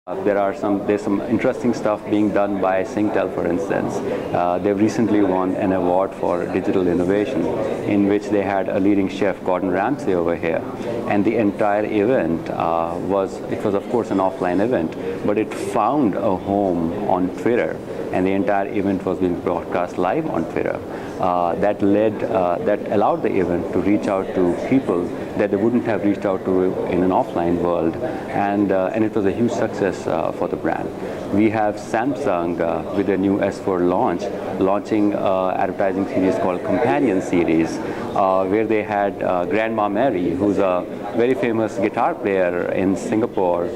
There's some interesting stuff being done by Singtel, for instance. They've recently won an award for digital innovation, in which they had a leading chef, Gordon Ramsay, over here, and the entire event was of course an offline event, but it found a home on Twitter, and the entire event was being broadcast live on Twitter. That allowed the event to reach out to people that they wouldn't have reached out to in an offline world, and it was a huge success for the brand. We have Samsung with their new S4 launching advertising series called Companion Series, where they had Grandma Mary, who's a very famous guitar player in Singapore,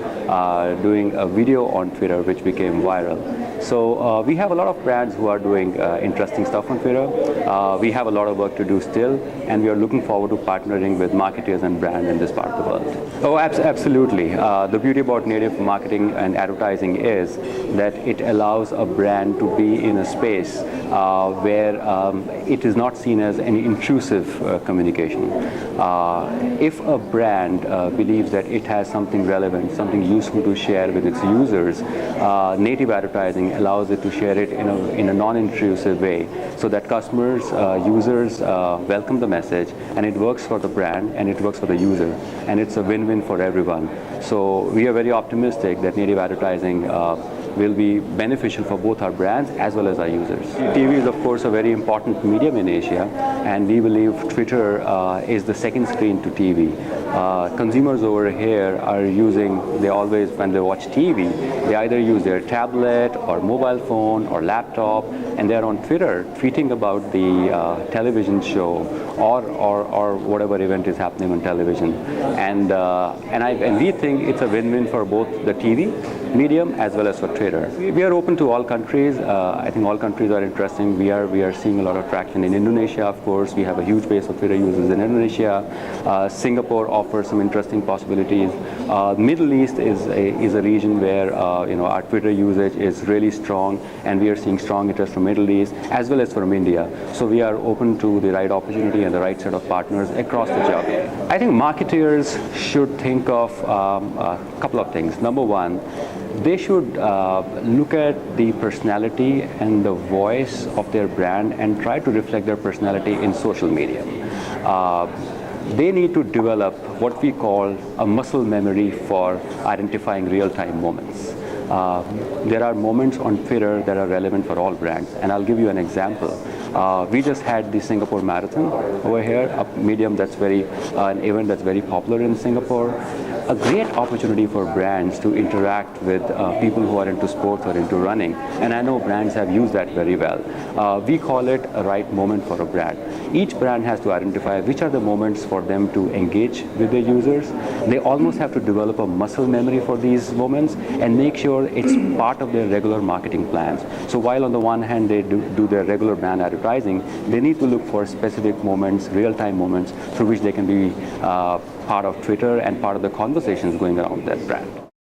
doing a video on Twitter which became viral. So we have a lot of brands who are doing interesting stuff on Twitter. We have a lot of work to do still, and we are looking forward to partnering with marketers and brands in this part of the world. Oh, absolutely. The beauty about native marketing and advertising is that it allows a brand to be in a space where it is not seen as an intrusive communication. If a brand believes that it has something relevant, something useful to share with its users, native advertising allows it to share it in a non-intrusive way, so that customers, users welcome the message, and it works for the brand and it works for the user, and it's a win-win for everyone. So we are very optimistic that native advertising will be beneficial for both our brands as well as our users. TV is of course a very important medium in Asia, and we believe Twitter is the second screen to TV. Consumers over here are when they watch TV, they either use their tablet or mobile phone or laptop, and they're on Twitter tweeting about the television show or whatever event is happening on television. And we think it's a win-win for both the TV medium as well as for Twitter. We are open to all countries. I think all countries are interesting. We are seeing a lot of traction in Indonesia. Of course, we have a huge base of Twitter users in Indonesia. Singapore offers some interesting possibilities. Middle East is a region where our Twitter usage is really strong, and we are seeing strong interest from Middle East as well as from India. So we are open to the right opportunity and the right set of partners across the geography. I think marketers should think of a couple of things. Number one, they should look at the personality and the voice of their brand and try to reflect their personality in social media. They need to develop what we call a muscle memory for identifying real-time moments. There are moments on Twitter that are relevant for all brands, and I'll give you an example. We just had the Singapore Marathon over here, a medium that's an event that's very popular in Singapore. A great opportunity for brands to interact with people who are into sports or into running, and I know brands have used that very well. We call it a right moment for a brand. Each brand has to identify which are the moments for them to engage with their users. They almost have to develop a muscle memory for these moments and make sure it's part of their regular marketing plans. So while on the one hand they do their regular brand advertising, they need to look for specific moments, real-time moments, through which they can be part of Twitter and part of the conversations going around that brand.